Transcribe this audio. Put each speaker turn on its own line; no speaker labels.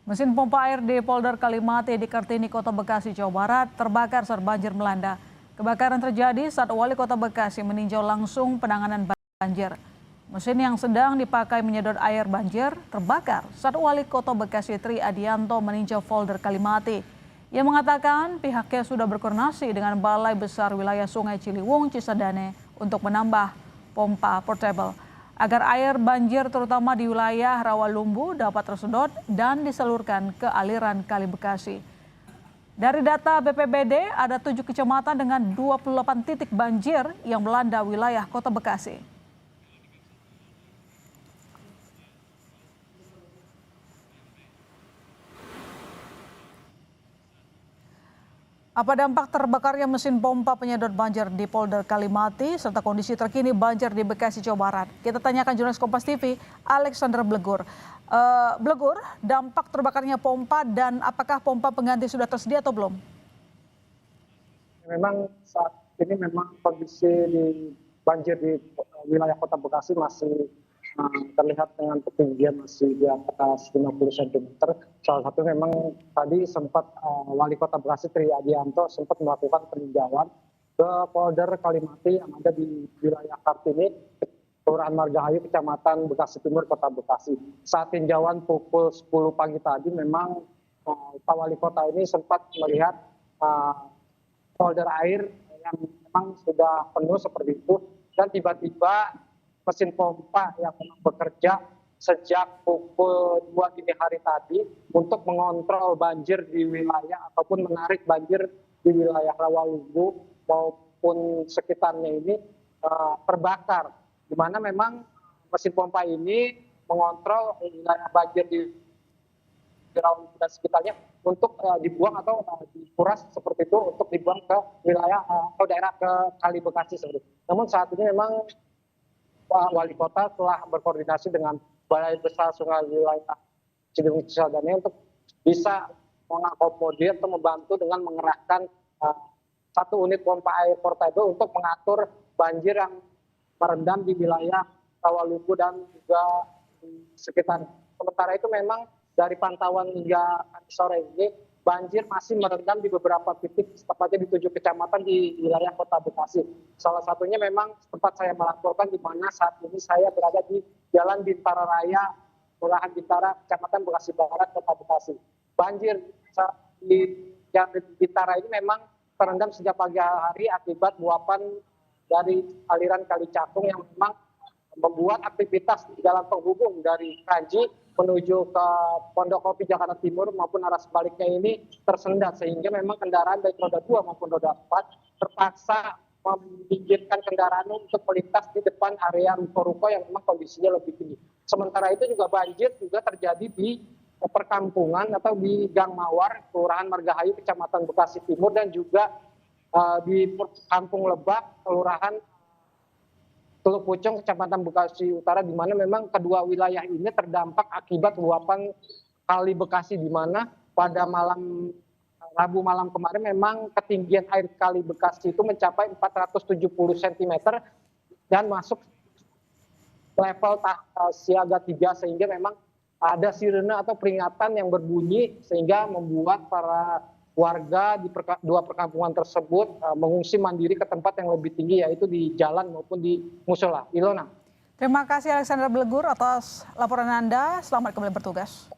Mesin pompa air di Polder Kalimati di Kartini, Kota Bekasi, Jawa Barat terbakar saat banjir melanda. Kebakaran terjadi saat Wali Kota Bekasi meninjau langsung penanganan banjir. Mesin yang sedang dipakai menyedot air banjir terbakar saat Wali Kota Bekasi Tri Adianto meninjau Polder Kalimati. Ia mengatakan pihaknya sudah berkoordinasi dengan Balai Besar Wilayah Sungai Ciliwung Cisadane untuk menambah pompa portable agar air banjir terutama di wilayah Rawalumbu dapat tersedot dan disalurkan ke aliran Kali Bekasi. Dari data BPBD, ada 7 kecamatan dengan 28 titik banjir yang melanda wilayah Kota Bekasi. Apa dampak terbakarnya mesin pompa penyedot banjir di Polder Kalimati serta kondisi terkini banjir di Bekasi, Jawa Barat? Kita tanyakan jurnalis Kompas TV, Alexander Blegur. Blegur, dampak terbakarnya pompa dan apakah pompa pengganti sudah tersedia atau belum?
Memang saat ini memang kondisi di banjir di wilayah Kota Bekasi masih terlihat dengan ketinggian masih di atas 50 cm. Salah satu memang tadi sempat Wali Kota Bekasi Tri Adianto sempat melakukan peninjauan ke Polder Kalimati yang ada di wilayah Kartini, Kelurahan Margahayu, Kecamatan Bekasi Timur, Kota Bekasi. Saat tinjauan pukul 10 pagi tadi memang Pak Wali Kota ini sempat melihat polder air yang memang sudah penuh seperti itu, dan tiba-tiba mesin pompa yang memang bekerja sejak pukul 2 dini hari tadi untuk mengontrol banjir di wilayah ataupun menarik banjir di wilayah Rawalumbu maupun sekitarnya ini terbakar, di mana memang mesin pompa ini mengontrol wilayah banjir di Rawalumbu dan sekitarnya untuk dibuang atau dikuras seperti itu untuk dibuang ke wilayah atau daerah ke Kali Bekasi seperti itu. Namun saat ini memang Pak Wali Kota telah berkoordinasi dengan Balai Besar Sungai Wilayah Ciliwung Cisadane untuk bisa mengakomodir atau membantu dengan mengerahkan 1 unit pompa air portable untuk mengatur banjir yang merendam di wilayah Rawalumbu dan juga di sekitar. Sementara itu memang dari pantauan hingga sore ini banjir masih merendam di beberapa titik, tepatnya di 7 kecamatan di wilayah Kota Bekasi. Salah satunya memang tempat saya melaporkan, di mana saat ini saya berada di Jalan Bintara Raya, Kelurahan Bintara, Kecamatan Bekasi Barat, Kota Bekasi. Banjir di Jalan Bintara ini memang terendam sejak pagi hari akibat luapan dari aliran Kali Cakung yang memang membuat aktivitas di jalan penghubung dari Kranji menuju ke Pondok Kopi Jakarta Timur maupun arah sebaliknya ini tersendat, sehingga memang kendaraan baik roda 2 maupun roda 4 terpaksa meminggirkan kendaraan untuk melintas di depan area ruko-ruko yang memang kondisinya lebih tinggi. Sementara itu juga banjir juga terjadi di perkampungan atau di Gang Mawar, Kelurahan Margahayu, Kecamatan Bekasi Timur, dan juga di Kampung Lebak, Kelurahan Teluk Pucung, Kecamatan Bekasi Utara, di mana memang kedua wilayah ini terdampak akibat luapan Kali Bekasi, di mana pada Rabu malam kemarin memang ketinggian air Kali Bekasi itu mencapai 470 cm dan masuk level siaga 3, sehingga memang ada sirene atau peringatan yang berbunyi sehingga membuat para warga di dua perkampungan tersebut mengungsi mandiri ke tempat yang lebih tinggi, yaitu di jalan maupun di musola. Ilona.
Terima kasih Alexander Blegur atas laporan Anda. Selamat kembali bertugas.